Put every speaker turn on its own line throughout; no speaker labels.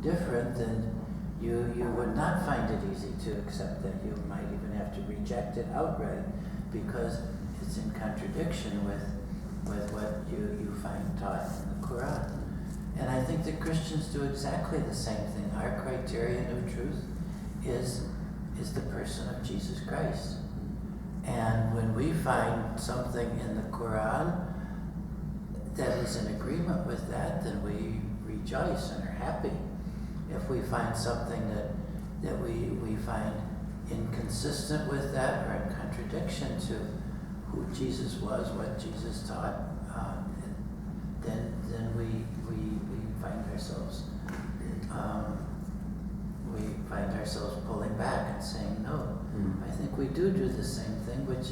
different, then you would not find it easy to accept that. You might even have to reject it outright because it's in contradiction with what you find taught in the Quran. And I think that Christians do exactly the same thing. Our criterion of truth is the person of Jesus Christ. And when we find something in the Quran that is in agreement with that, then we rejoice and are happy. If we find something that we find inconsistent with that or in contradiction to who Jesus was, what Jesus taught, then we find ourselves pulling back and saying no. I think we do the same thing, which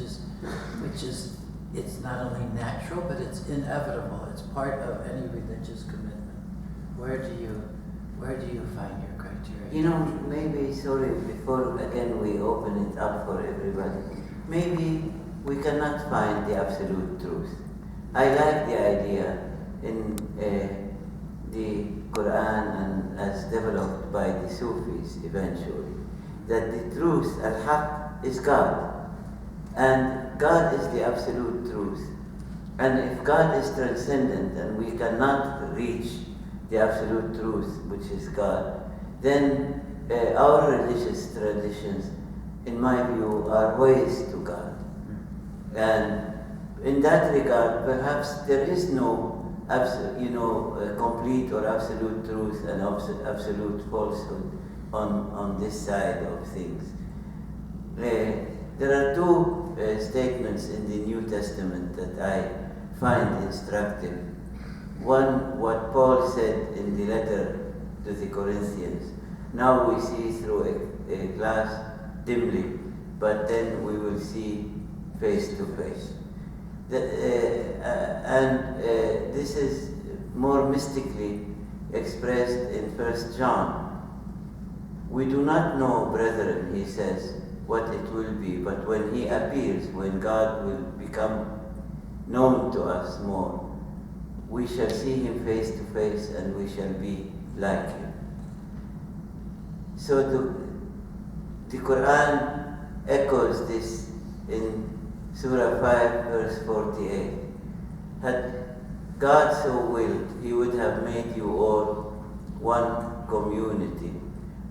is it's not only natural, but it's inevitable. It's part of any religious commitment. Where do you find your criteria?
Maybe, before again we open it up for everybody, maybe we cannot find the absolute truth. I like the idea in the Quran and as developed by the Sufis eventually, that the truth, al-haq, is God. And God is the absolute truth. And if God is transcendent and we cannot reach the absolute truth, which is God, then our religious traditions, in my view, are ways to God. And in that regard, perhaps there is no complete or absolute truth and absolute falsehood on this side of things. There are two statements in the New Testament that I find instructive. One, what Paul said in the letter to the Corinthians. Now we see through a glass dimly, but then we will see face to face. This is more mystically expressed in 1 John. We do not know, brethren, he says, what it will be, but when he appears, when God will become known to us more, we shall see him face to face and we shall be like him. So the Quran echoes this in Surah 5, verse 48. Had God so willed, he would have made you all one community.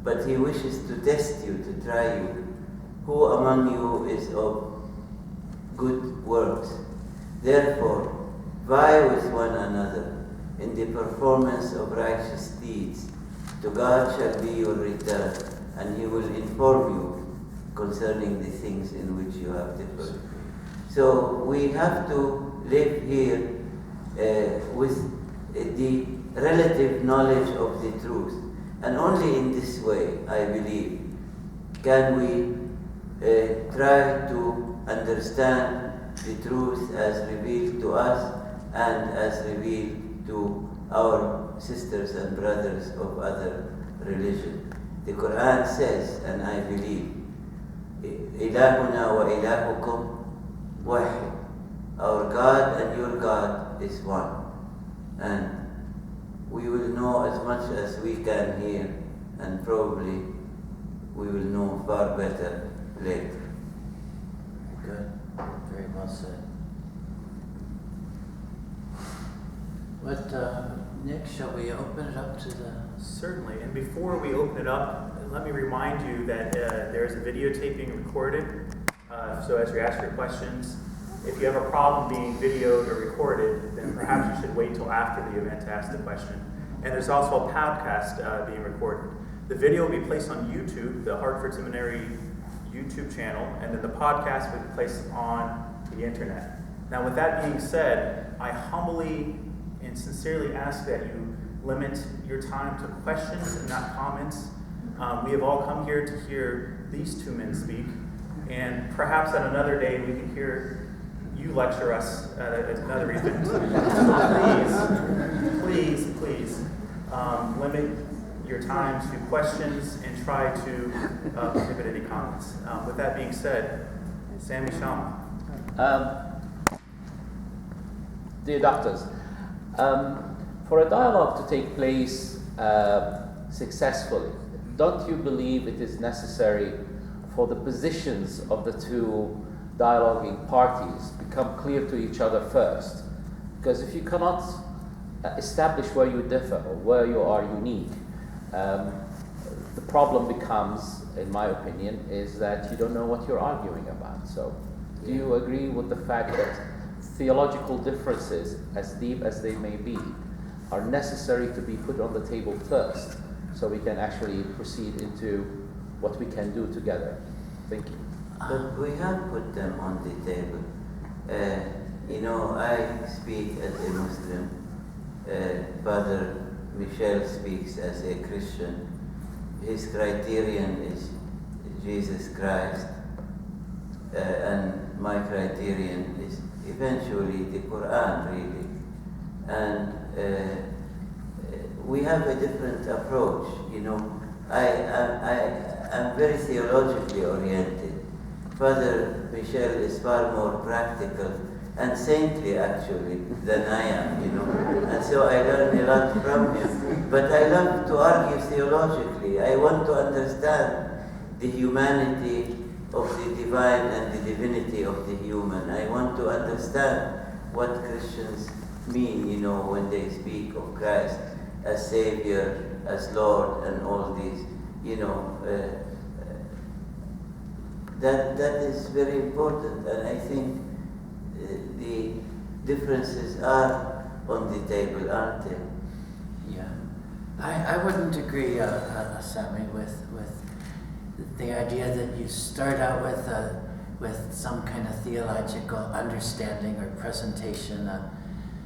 But he wishes to test you, to try you. Who among you is of good works? Therefore, vie with one another in the performance of righteous deeds. To God shall be your return, and he will inform you concerning the things in which you have differed. So we have to live here with the relative knowledge of the truth. And only in this way, I believe, can we try to understand the truth as revealed to us and as revealed to our sisters and brothers of other religions. The Quran says, and I believe, إِلَهُنَا وَإِلَهُكُمْ وَاحِدٌ. Our God and your God is one. And we will know as much as we can here, and probably we will know far better later.
Good. Very well said. Nick, shall we open it up to the...
Certainly. And before we open it up, let me remind you that there is a videotaping recorded. So as you ask your questions, if you have a problem being videoed or recorded, then perhaps you should wait till after the event to ask the question. And there's also a podcast being recorded. The video will be placed on YouTube, the Hartford Seminary YouTube channel, and then the podcast will be placed on the internet. Now, with that being said, I humbly and sincerely ask that you limit your time to questions and not comments. We have all come here to hear these two men speak, and perhaps on another day we can hear you lecture us at another event. Please, limit your time to questions and try to prohibit any comments. With that being said, Sammy Shama.
Dear doctors, for a dialogue to take place successfully, don't you believe it is necessary for the positions of the two dialoguing parties become clear to each other first? Because if you cannot establish where you differ or where you are unique, the problem becomes, in my opinion, is that you don't know what you're arguing about. So do you agree with the fact that theological differences, as deep as they may be, are necessary to be put on the table first, so we can actually proceed into what we can do together? Thank you.
But we have put them on the table. I speak as a Muslim. Father Michel speaks as a Christian. His criterion is Jesus Christ, and my criterion is eventually the Qur'an, really. And we have a different approach. I'm very theologically oriented. Father Michel is far more practical and saintly, actually, than I am, and so I learn a lot from him. But I love to argue theologically. I want to understand the humanity of the divine and the divinity of the human. I want to understand what Christians mean, when they speak of Christ as Savior, as Lord, and all these, that is very important, and I think the differences are on the table, aren't they?
Yeah, I wouldn't agree, Sami, with the idea that you start out with some kind of theological understanding or presentation.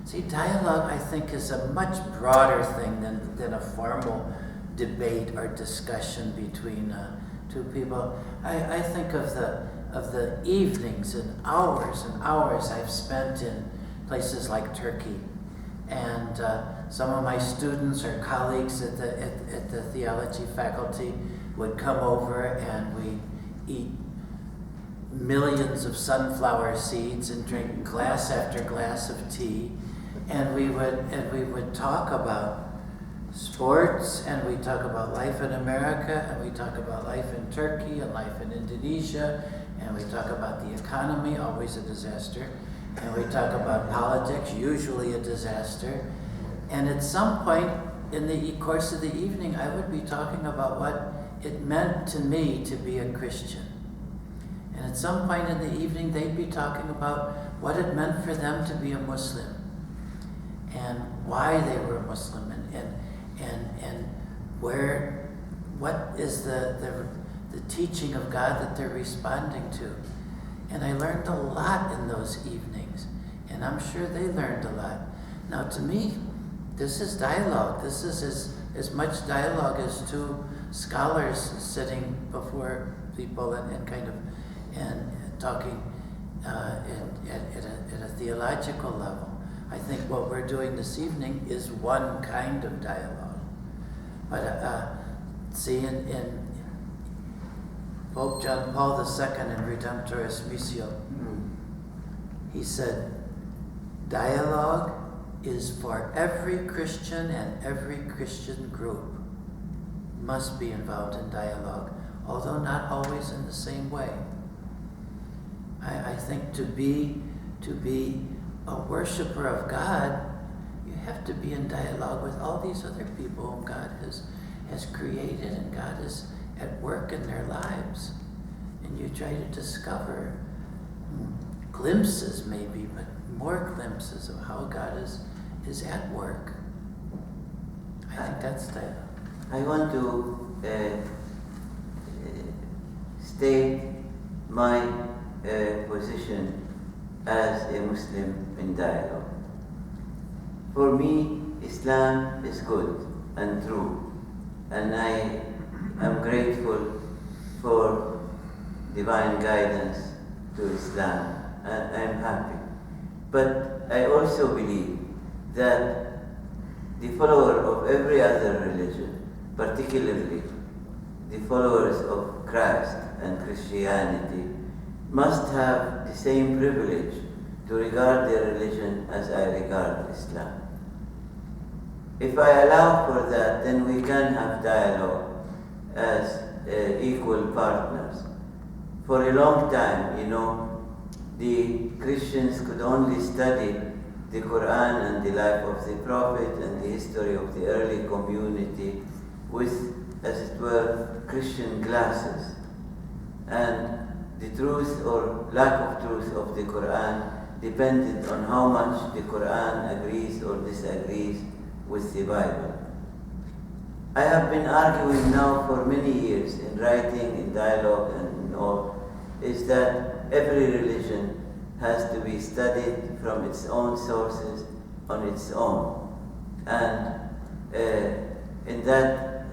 See, dialogue, I think, is a much broader thing than a formal debate or discussion between two people. I think of the evenings and hours I've spent in places like Turkey, and some of my students or colleagues at the theology faculty would come over, and we eat millions of sunflower seeds and drink glass after glass of tea, and we would talk about sports, and we talk about life in America, and we talk about life in Turkey and life in Indonesia, and we talk about the economy, always a disaster, and we talk about politics, usually a disaster. And at some point in the course of the evening, I would be talking about what it meant to me to be a Christian. And at some point in the evening, they'd be talking about what it meant for them to be a Muslim, and why they were a Muslim, and what is the teaching of God that they're responding to. And I learned a lot in those evenings, and I'm sure they learned a lot. Now, to me, this is dialogue. This is as much dialogue as two scholars sitting before people and talking at a theological level. I think what we're doing this evening is one kind of dialogue. But see, in Pope John Paul II in Redemptive Suffering, he said, dialogue is for every Christian, and every Christian group must be involved in dialogue, although not always in the same way. I think to be a worshiper of God, you have to be in dialogue with all these other people whom God has created, and God is at work in their lives. And you try to discover glimpses, maybe, but more glimpses of how God is at work. I think that's dialogue.
I want to state my position as a Muslim in dialogue. For me, Islam is good and true, and I am grateful for divine guidance to Islam, and I am happy. But I also believe that the follower of every other religion, particularly the followers of Christ and Christianity, must have the same privilege to regard their religion as I regard Islam. if I allow for that, then we can have dialogue as equal partners. For a long time, the Christians could only study the Qur'an and the life of the Prophet and the history of the early community with, as it were, Christian glasses. And the truth or lack of truth of the Qur'an depended on how much the Qur'an agrees or disagrees with the Bible. I have been arguing now for many years in writing, in dialogue, and in all, is that every religion has to be studied from its own sources on its own. And in that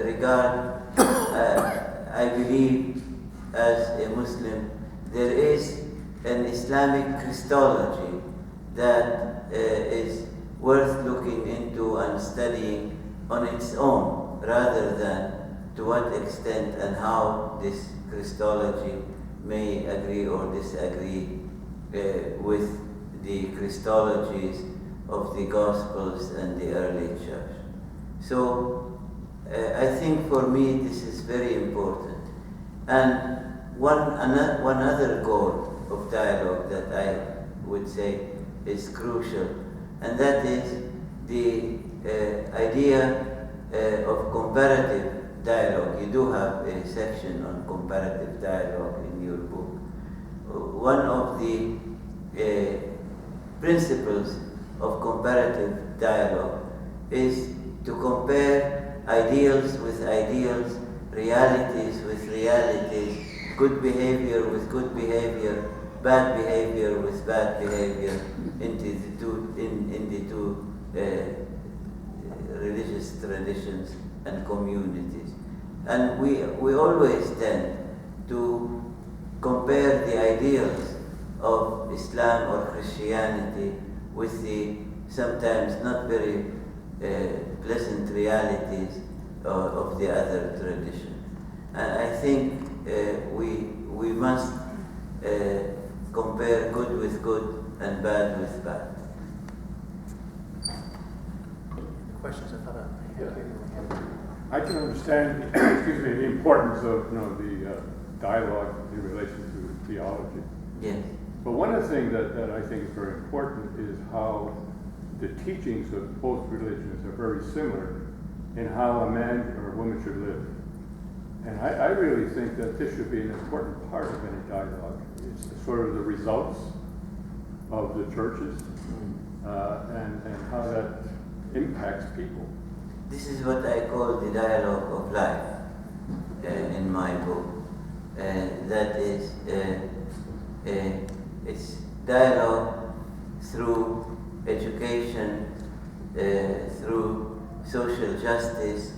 regard, I believe as a Muslim, there is an Islamic Christology that is worth looking into and studying on its own, rather than to what extent and how this Christology may agree or disagree with the Christologies of the Gospels and the early church. So I think for me this is very important. And one other goal of dialogue that I would say is crucial, and that is the idea of comparative dialogue. You do have a section on comparative dialogue in your book. One of the principles of comparative dialogue is to compare ideals with ideals, realities with realities, good behavior with good behavior, bad behavior with bad behavior in the two religious traditions and communities. And we always tend to compare the ideals of Islam or Christianity with the sometimes not very pleasant realities of the other tradition. And I think we must compare good with good and bad with bad.
Questions? I thought I had here.
I can understand, the importance of the dialogue in relation to theology.
Yes.
But one of the things that I think is very important is how the teachings of both religions are very similar in how a man or a woman should live. And I really think that this should be an important part of any dialogue. It's sort of the results of the churches and how that impacts people.
This is what I call the dialogue of life in my book. That is, it's dialogue through education, through social justice,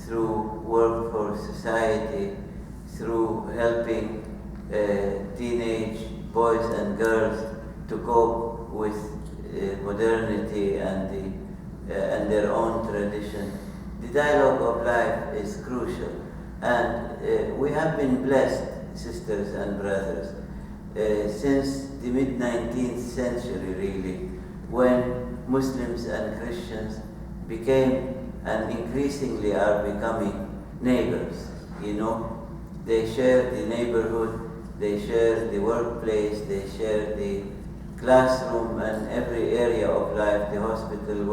through work for society, through helping teenage boys and girls to cope with modernity and their own tradition. The dialogue of life is crucial, and we have been blessed, sisters and brothers, since the mid-19th century really, when Muslims and Christians became and increasingly are becoming neighbors. They share the neighborhood, they share the workplace, they share the classroom and every area of life, the hospital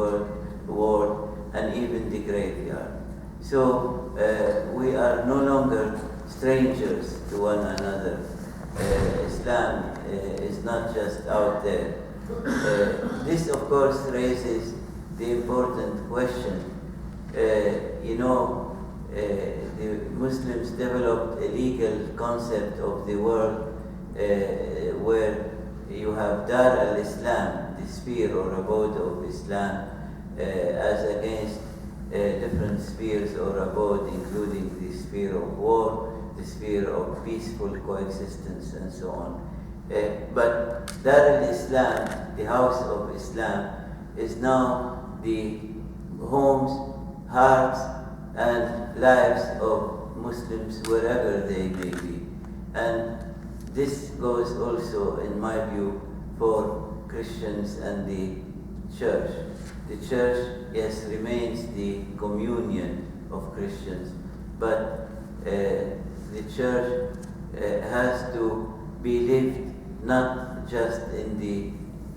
ward, and even the graveyard. So we are no longer strangers to one another. Islam is not just out there. This, of course, raises the important question. The Muslims developed a legal concept of the world where you have Dar al-Islam, the sphere or abode of Islam, as against different spheres or abode, including the sphere of war, the sphere of peaceful coexistence, and so on. But Dar al-Islam, the house of Islam, is now the homes, hearts, and lives of Muslims wherever they may be. And this goes also, in my view, for Christians and the church. the church, yes, remains the communion of Christians, but the church has to be lived not just in the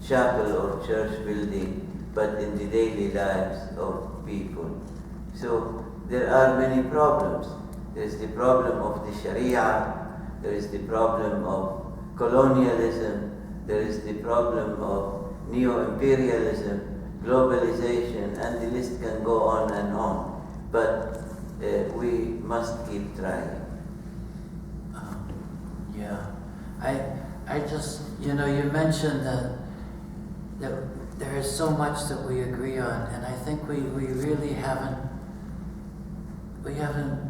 chapel or church building, but in the daily lives of people. So there are many problems. There is the problem of the Sharia, there is the problem of colonialism, there is the problem of neo-imperialism, globalization, and the list can go on and on. But we must keep trying.
Yeah, I just, you mentioned that there is so much that we agree on, and I think we really haven't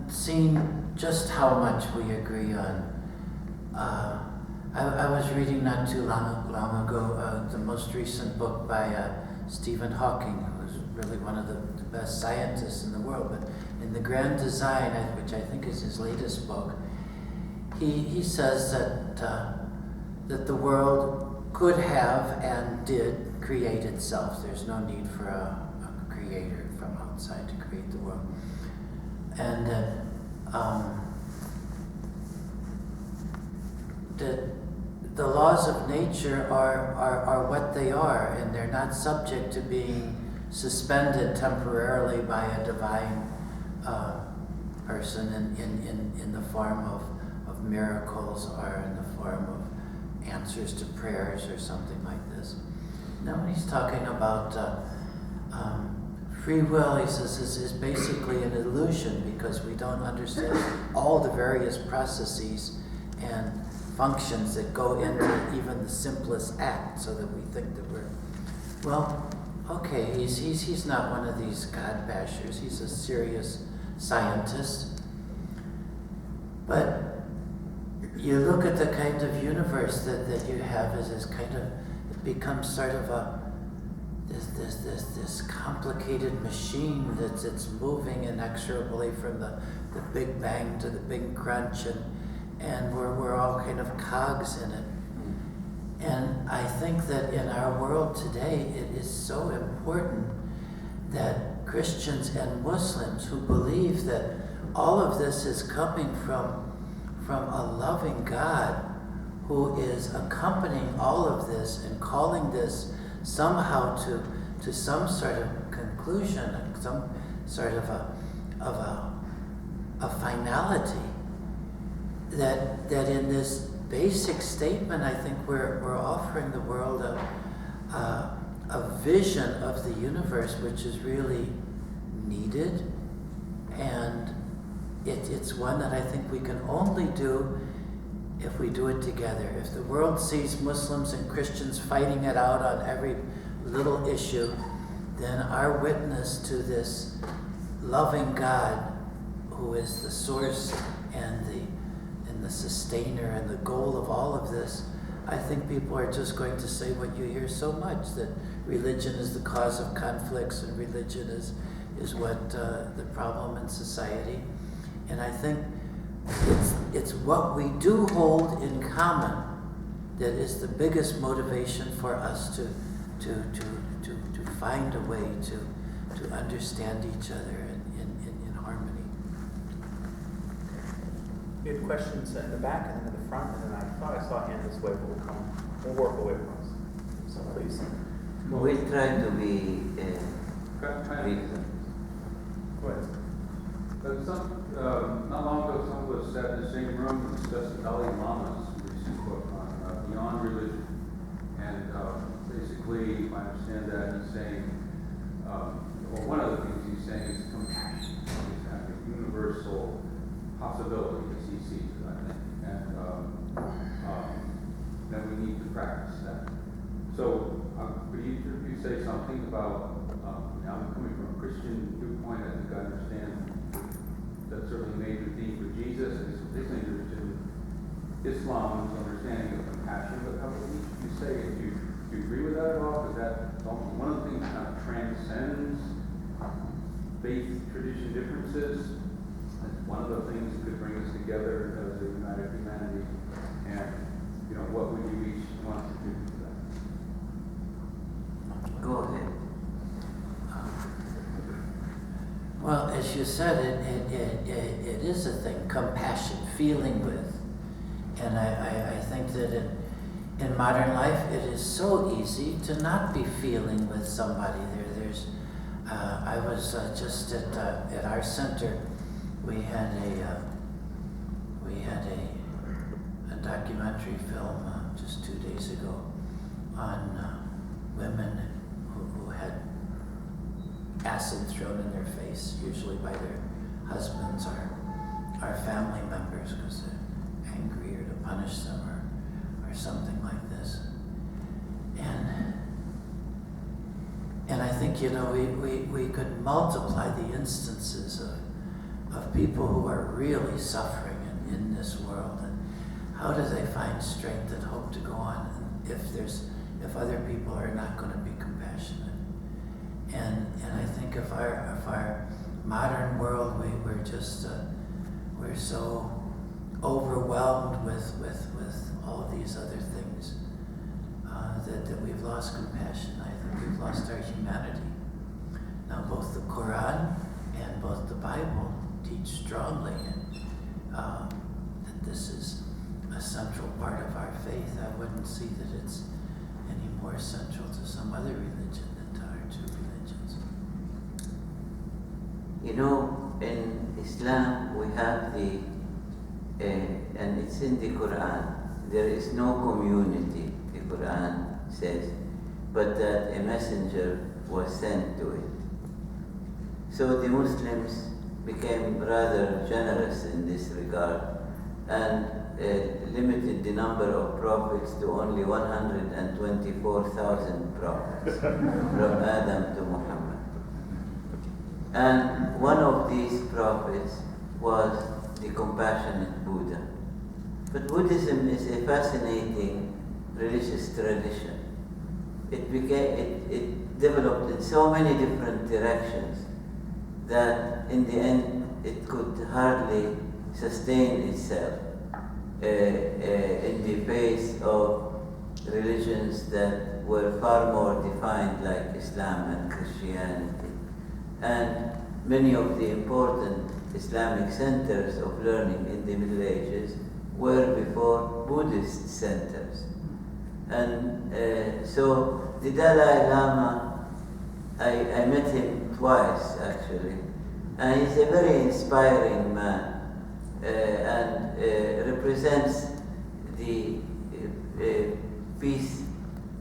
seen just how much we agree on. I was reading not too long ago the most recent book by Stephen Hawking, who's really one of the best scientists in the world. But in The Grand Design, which I think is his latest book, he says that the world could have and did create itself. There's no need for a creator from outside to create the world. And that the laws of nature are what they are, and they're not subject to being suspended temporarily by a divine person in the form of miracles or in the form of answers to prayers or something like this. Now, when he's talking about free will, he says this is basically an illusion because we don't understand all the various processes and functions that go into even the simplest act, so that we think that we're, well, okay, he's not one of these God bashers. He's a serious scientist. But you look at the kind of universe that you have as this kind of, it becomes sort of this complicated machine that's moving inexorably from the Big Bang to the Big Crunch, and we're all kind of cogs in it. And I think that in our world today, it is so important that Christians and Muslims who believe that all of this is coming from a loving God who is accompanying all of this and calling this somehow to some sort of conclusion, some sort of a finality. That in this basic statement, I think we're offering the world a vision of the universe which is really needed, and it's one that I think we can only do if we do it together. If the world sees Muslims and Christians fighting it out on every little issue, then our witness to this loving God, who is the source and the sustainer and the goal of all of this, I think people are just going to say what you hear so much, that religion is the cause of conflicts and religion is what the problem in society. And I think it's what we do hold in common that is the biggest motivation for us to find a way to understand each other in harmony.
We had questions in the back and then in the front, and then I thought I saw a hand this way, but we'll work away from us. So please.
We'll try to be brief.
Go ahead.
Not long ago, some of us sat in the same room and discussed the Dalai Lama's recent book on Beyond Religion. And basically, if I understand that, he's saying, or one of the things he's saying is compassion. It's kind of a universal possibility as he sees it, I think. And then we need to practice that. So, could you say something about, now I'm coming from a Christian viewpoint, I think I understand that's certainly a major theme for Jesus, and it's a big thing to Islam's understanding of compassion, but how would you say, do you agree with that at all? Because that's one of the things that kind of transcends faith tradition differences. It's one of the things that could bring us together as a united humanity. And, what would you each want to do for that?
Go ahead.
as you said, it is a thing, compassion, feeling with. And I think that in modern life, it is so easy to not be feeling with somebody. I was just at our center. We had a documentary film just 2 days ago on women who had acid thrown in their face, usually by their husbands or family members, because they're angry or to punish them or something like this. And I think, we could multiply the instances of people who are really suffering in this world, and how do they find strength and hope to go on if other people are not going to be compassionate? And I think if our modern world, we're so overwhelmed with all of these other things that we've lost compassion. I think we've lost our humanity. Now, both the Qur'an and both the Bible teach strongly that this is a central part of our faith. I wouldn't see that it's any more central to some other religion than to our two religions.
In Islam we have and it's in the Quran, there is no community, the Quran says, but that a messenger was sent to it. So the Muslims became rather generous in this regard and limited the number of prophets to only 124,000 prophets from Adam to Muhammad. And one of these prophets was the compassionate Buddha. But Buddhism is a fascinating religious tradition. It developed in so many different directions that in the end it could hardly sustain itself in the face of religions that were far more defined, like Islam and Christianity. And many of the important Islamic centers of learning in the Middle Ages were before Buddhist centers. And so the Dalai Lama, I met him twice actually, and he's a very inspiring man and represents the peace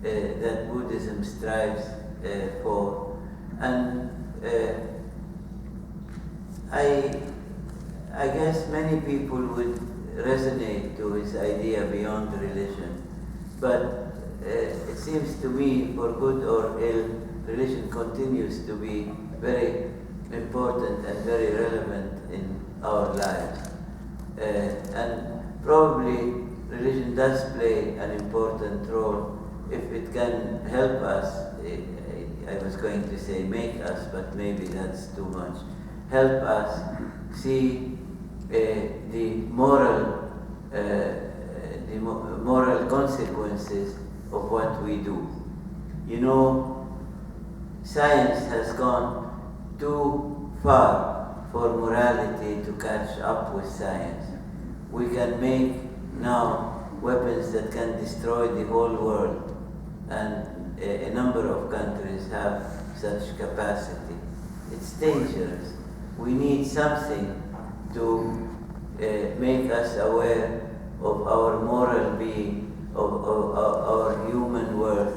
that Buddhism strives for. And I guess many people would resonate to his idea beyond religion, but it seems to me, for good or ill, religion continues to be very important and very relevant in our lives. And probably religion does play an important role if it can help us. I was going to say make us, but maybe that's too much. Help us see the moral consequences of what we do. Science has gone too far for morality to catch up with science. We can make now weapons that can destroy the whole world, and a number of countries have such capacity. It's dangerous. We need something to make us aware of our moral being, of our human worth,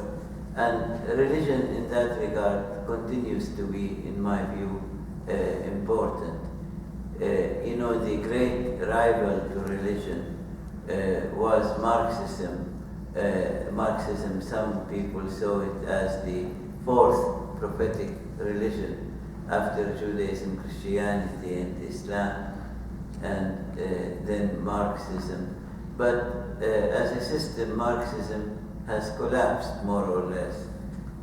and religion in that regard continues to be, in my view, important. The great rival to religion was Marxism. Marxism, some people saw it as the fourth prophetic religion after Judaism, Christianity, and Islam, and then Marxism. But as a system, Marxism has collapsed more or less.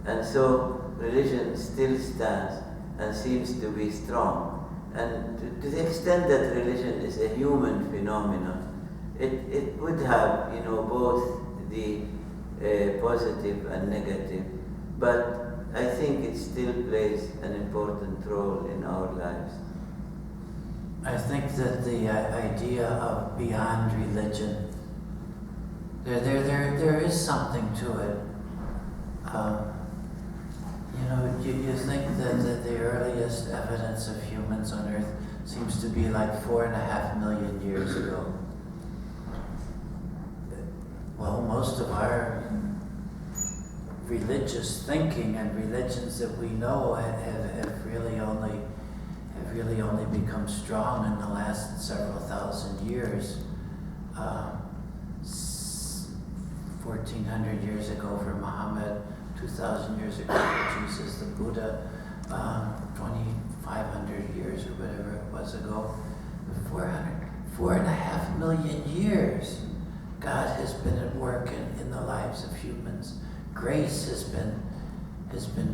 And so religion still stands and seems to be strong. And to the extent that religion is a human phenomenon, it would have, both the positive and negative, but I think it still plays an important role in our lives.
I think that the idea of beyond religion, there is something to it. You think that the earliest evidence of humans on Earth seems to be like 4.5 million years ago. Well, most of our religious thinking and religions that we know have really only become strong in the last several thousand years. 1,400 years ago for Muhammad, 2,000 years ago for Jesus, the Buddha, 2,500 years or whatever it was ago, 4.5 million years. God has been at work in the lives of humans. Grace has been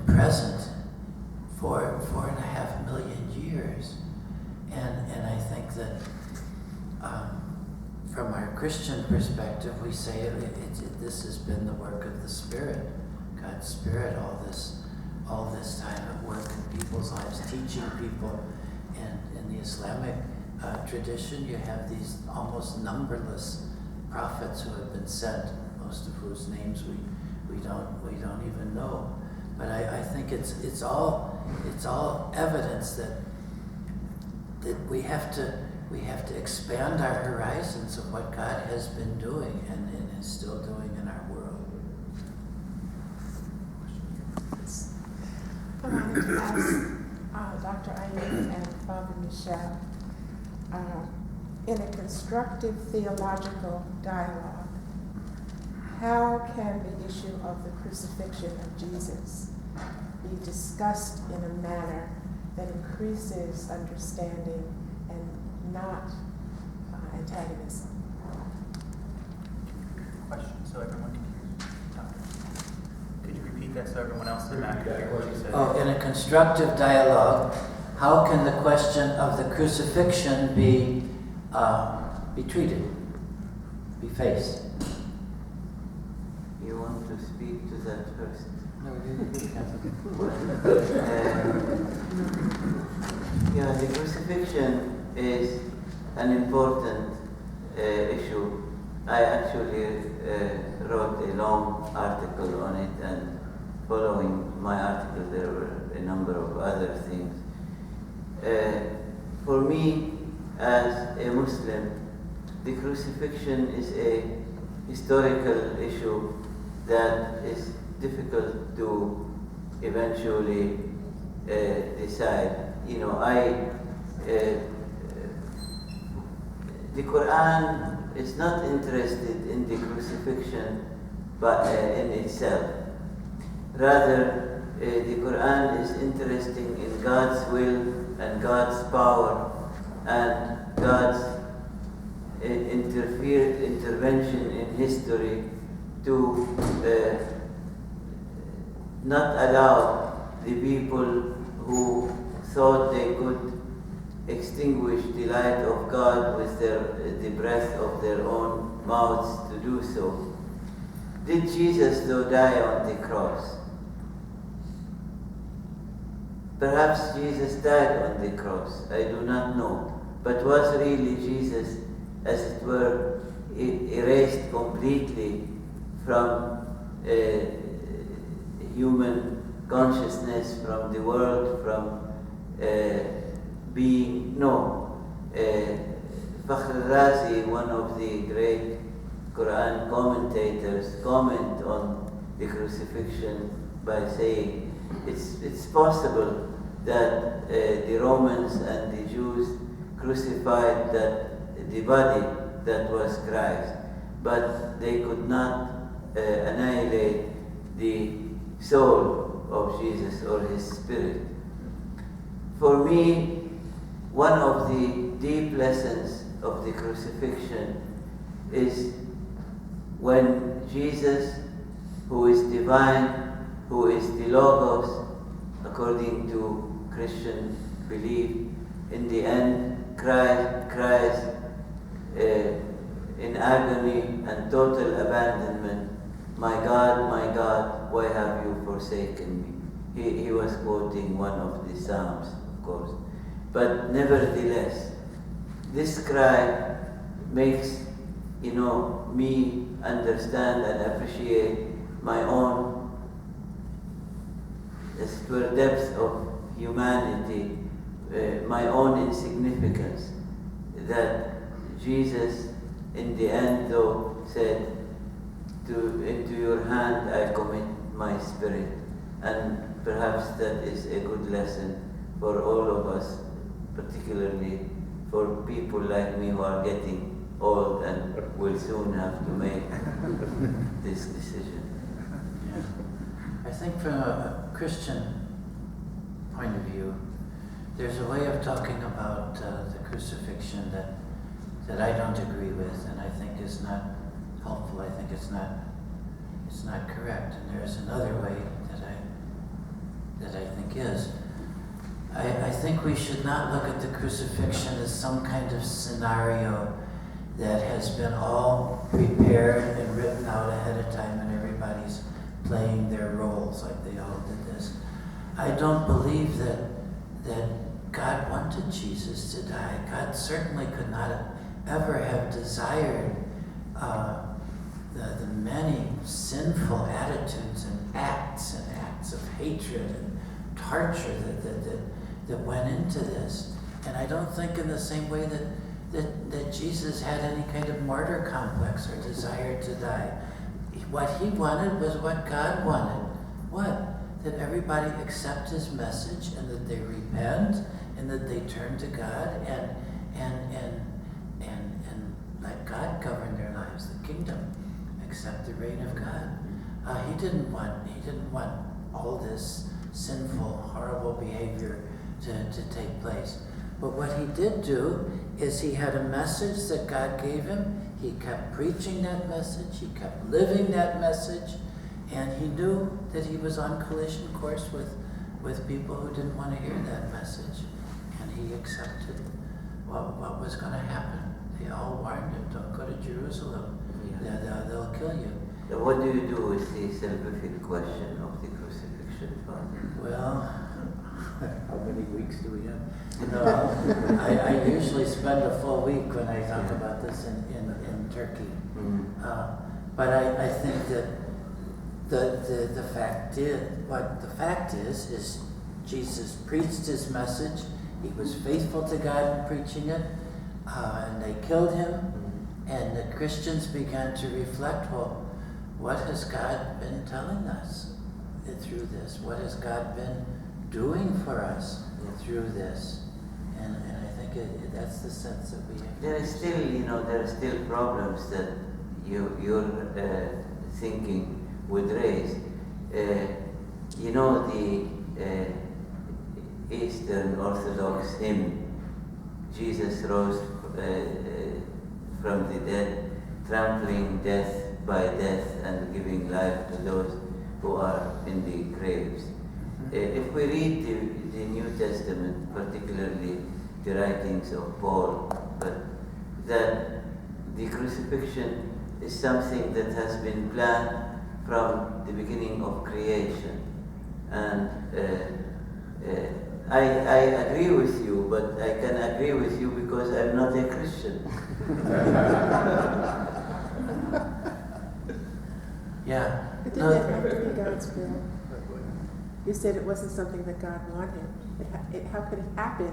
present for 4.5 million years. And I think that from our Christian perspective, we say this has been the work of the Spirit, God's Spirit, all this time at work in people's lives, teaching people. And in the Islamic tradition, you have these almost numberless prophets who have been sent, most of whose names we don't even know. But I think it's all evidence that we have to expand our horizons of what God has been doing and is still doing in our world.
I wanted to ask Dr. Ayoub and Father Michel, in a constructive theological dialogue, how can the issue of the crucifixion of Jesus be discussed in a manner that increases understanding and not antagonism?
Question, so everyone can hear. Could you repeat that so everyone else in that can hear what you said?
Oh, in a constructive dialogue, how can the question of the crucifixion be treated, be faced?
You want to speak to that first?
No, you can't.
The crucifixion is an important issue. I actually wrote a long article on it, and following my article there were a number of other things. For me, as a Muslim, the crucifixion is a historical issue that is difficult to eventually decide. The Qur'an is not interested in the crucifixion but in itself. Rather, the Qur'an is interested in God's will and God's power and God's intervention in history to not allow the people who thought they could extinguish the light of God with the breath of their own mouths to do so. Did Jesus though die on the cross? Perhaps Jesus died on the cross, I do not know. But was really Jesus, as it were, erased completely from human consciousness, from the world, from being? No. Fakhr al-Razi, one of the great Quran commentators, comment on the crucifixion by saying it's possible that the Romans and the Jews crucified the body that was Christ, but they could not annihilate the soul of Jesus or his spirit. For me, one of the deep lessons of the crucifixion is when Jesus, who is divine, who is the Logos, according to Christian belief, in the end cries in agony and total abandonment, my God, why have you forsaken me? He was quoting one of the Psalms, of course. But nevertheless, this cry makes, me understand and appreciate my own depth of humanity, my own insignificance, that Jesus in the end though said, into your hand I commit my spirit. And perhaps that is a good lesson for all of us, particularly for people like me who are getting old and will soon have to make this decision.
Yeah. I think from a Christian point of view, there's a way of talking about the crucifixion that I don't agree with, and I think is not helpful. I think it's not correct. And there's another way that I think is. I think we should not look at the crucifixion as some kind of scenario that has been all prepared and written out ahead of time, and everybody's playing their roles like they all did this. I don't believe that God wanted Jesus to die. God certainly could not ever have desired the many sinful attitudes and acts of hatred and torture that went into this. And I don't think in the same way that Jesus had any kind of martyr complex or desire to die. What he wanted was what God wanted. What? That everybody accept his message and that they repent and that they turn to God and let God govern their lives, the kingdom, accept the reign of God. He didn't want all this sinful, horrible behavior to take place. But what he did do is he had a message that God gave him. He kept preaching that message. He kept living that message. And he knew that he was on collision course with people who didn't want to hear that message. And he accepted what was going to happen. They all warned him, don't go to Jerusalem. Yeah. They'll kill you.
So what do you do with the salvific question of the crucifixion, Father?
Well, how many weeks do we have? No, I usually spend a full week when I talk about this in Turkey. Mm-hmm. But I think that the fact is Jesus preached his message. He was faithful to God in preaching it, and they killed him. And the Christians began to reflect, well, what has God been telling us through this? What has God been doing for us through this? And I think that's the sense that we have.
There are still problems that your thinking would raise. The Eastern Orthodox hymn, Jesus rose from the dead, trampling death by death and giving life to those who are in the graves. If we read the New Testament, particularly the writings of Paul, that the crucifixion is something that has been planned from the beginning of creation. And I agree with you, but I can agree with you because I'm not a Christian.
Yeah.
But didn't it have to be God's will? You said it wasn't something that God wanted. How could it happen